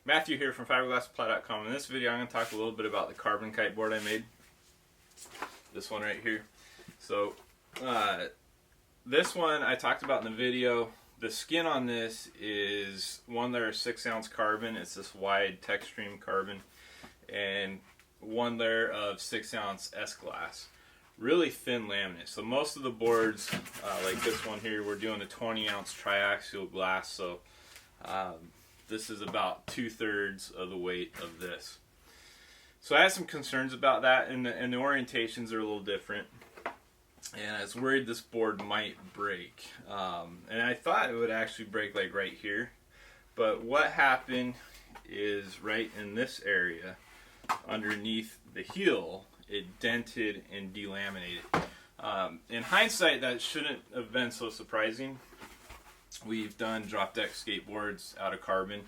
Matthew here from fiberglasssupply.com. In this video I'm going to talk a little bit about the carbon kiteboard I made. This one right here. So this one I talked about in the video. The skin on this is one layer of 6-ounce carbon. It's this wide Textream carbon, and one layer of 6-ounce S-glass. Really thin laminate. So most of the boards, like this one here, we're doing a 20-ounce triaxial glass. So this is about 2/3 of the weight of this. So I had some concerns about that, and the orientations are a little different. And I was worried this board might break. And I thought it would actually break like right here. But what happened is right in this area, underneath the heel, it dented and delaminated. In hindsight, that shouldn't have been so surprising. We've done drop deck skateboards out of carbon,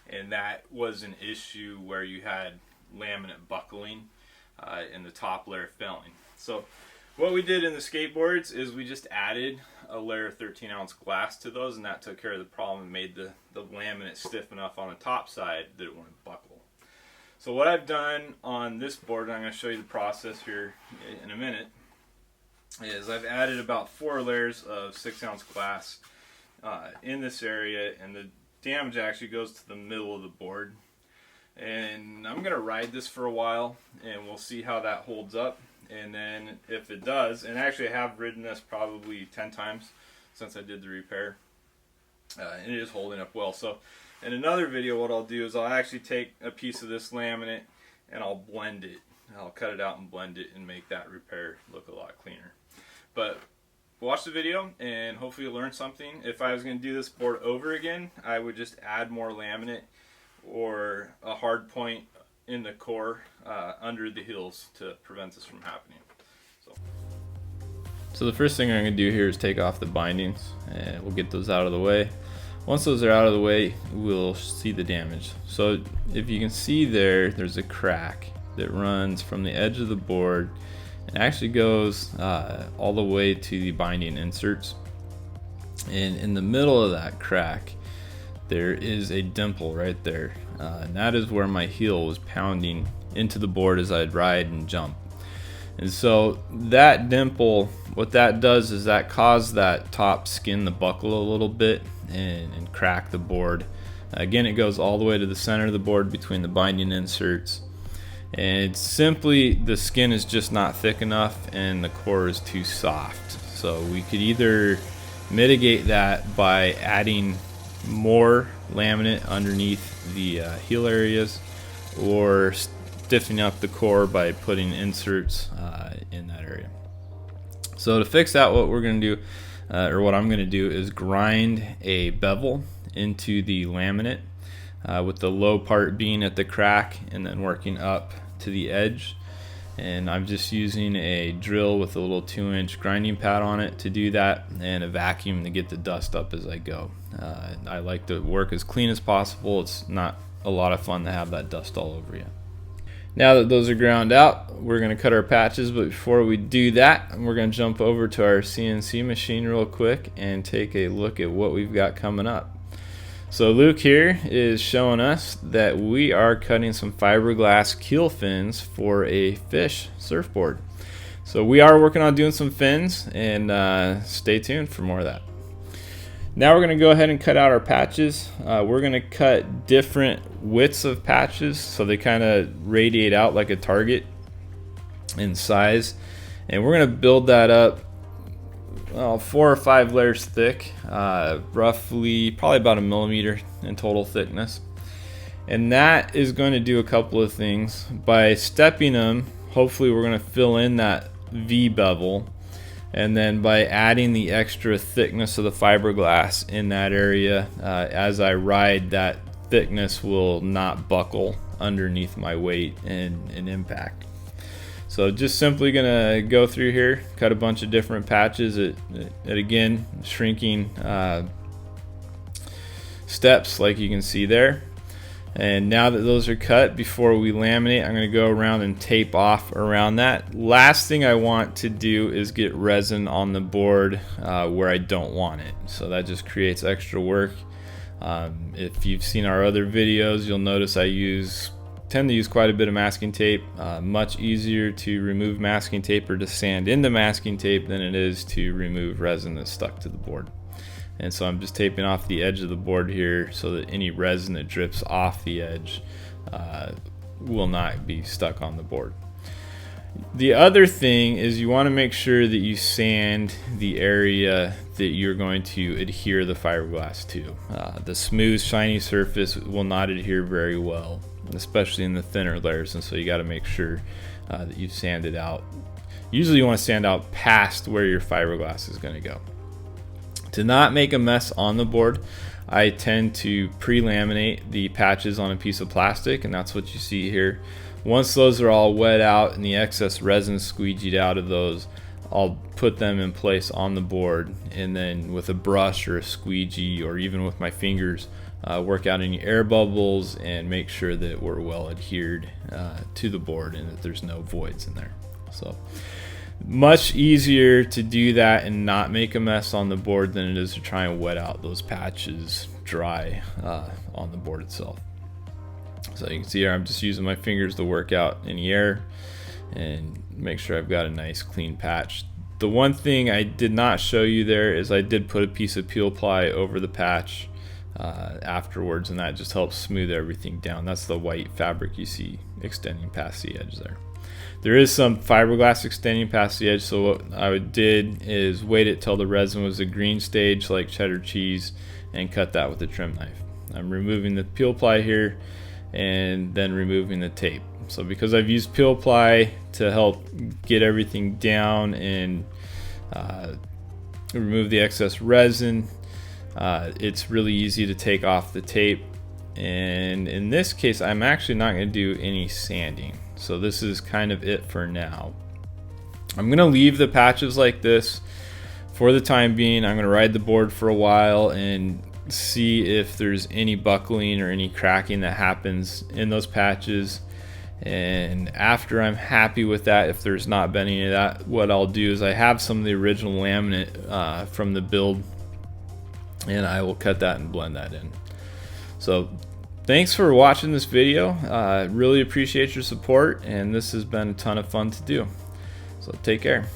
and that was an issue where you had laminate buckling and the top layer failing. So what we did in the skateboards is we just added a layer of 13-ounce glass to those, and that took care of the problem and made the laminate stiff enough on the top side that it wouldn't buckle. So what I've done on this board, and I'm going to show you the process here in a minute, is I've added about 4 layers of 6-ounce glass in this area, and the damage actually goes to the middle of the board. And I'm going to ride this for a while, and we'll see how that holds up. And then if it does, and actually I have ridden this probably 10 times since I did the repair, and it is holding up well. So in another video, what I'll do is I'll actually take a piece of this laminate and I'll blend it. I'll cut it out and blend it and make that repair look a lot cleaner. But watch the video and hopefully you'll learn something. If I was going to do this board over again, I would just add more laminate or a hard point in the core under the heels to prevent this from happening. So the first thing I'm going to do here is take off the bindings, and we'll get those out of the way. Once those are out of the way, we'll see the damage. So if you can see there's a crack that runs from the edge of the board and actually goes all the way to the binding inserts. And in the middle of that crack, there is a dimple right there. And that is where my heel was pounding into the board as I'd ride and jump. And so that dimple, what that does is that caused that top skin to buckle a little bit and crack the board. Again, it goes all the way to the center of the board between the binding inserts. And it's simply the skin is just not thick enough and the core is too soft. So we could either mitigate that by adding more laminate underneath the heel areas, or stiffening up the core by putting inserts in that area. So to fix that, what we're going to do, or what I'm going to do, is grind a bevel into the laminate with the low part being at the crack and then working up to the edge. And I'm just using a drill with a little 2-inch grinding pad on it to do that, and a vacuum to get the dust up as I go. I like to work as clean as possible. It's not a lot of fun to have that dust all over you. Now that those are ground out, we're going to cut our patches, but before we do that, we're going to jump over to our CNC machine real quick and take a look at what we've got coming up. So Luke here is showing us that we are cutting some fiberglass keel fins for a fish surfboard. So we are working on doing some fins, and stay tuned for more of that. Now we're going to go ahead and cut out our patches. We're going to cut different widths of patches so they kind of radiate out like a target in size. And we're going to build that up 4 or 5 layers thick, roughly probably about 1 millimeter in total thickness. And that is going to do a couple of things. By stepping them, hopefully we're going to fill in that V bevel, and then by adding the extra thickness of the fiberglass in that area, as I ride, that thickness will not buckle underneath my weight and impact. So just simply gonna go through here, cut a bunch of different patches at again shrinking steps like you can see there. And now that those are cut, before we laminate, I'm going to go around and tape off around that. Last thing I want to do is get resin on the board where I don't want it. So that just creates extra work. If you've seen our other videos, you'll notice I tend to use quite a bit of masking tape. Much easier to remove masking tape or to sand into masking tape than it is to remove resin that's stuck to the board. And so I'm just taping off the edge of the board here so that any resin that drips off the edge will not be stuck on the board. The other thing is you want to make sure that you sand the area that you're going to adhere the fiberglass to. The smooth, shiny surface will not adhere very well, especially in the thinner layers, and so you got to make sure that you sand it out. Usually you want to sand out past where your fiberglass is going to go. To not make a mess on the board, I tend to pre-laminate the patches on a piece of plastic, and that's what you see here. Once those are all wet out and the excess resin squeegeed out of those, I'll put them in place on the board, and then with a brush or a squeegee or even with my fingers, work out any air bubbles and make sure that we're well adhered to the board and that there's no voids in there. So much easier to do that and not make a mess on the board than it is to try and wet out those patches dry on the board itself. So you can see here I'm just using my fingers to work out any air and make sure I've got a nice clean patch. The one thing I did not show you there is I did put a piece of peel ply over the patch afterwards, and that just helps smooth everything down. That's the white fabric you see extending past the edge there. There is some fiberglass extending past the edge, so what I did is wait it till the resin was a green stage like cheddar cheese and cut that with a trim knife. I'm removing the peel ply here and then removing the tape. So because I've used peel ply to help get everything down and remove the excess resin, it's really easy to take off the tape. And in this case, I'm actually not going to do any sanding. So this is kind of it for now. I'm going to leave the patches like this for the time being. I'm going to ride the board for a while and see if there's any buckling or any cracking that happens in those patches. And after I'm happy with that, if there's not been any of that, what I'll do is I have some of the original laminate from the build, and I will cut that and blend that in. So thanks for watching this video. Really appreciate your support, and this has been a ton of fun to do. So take care.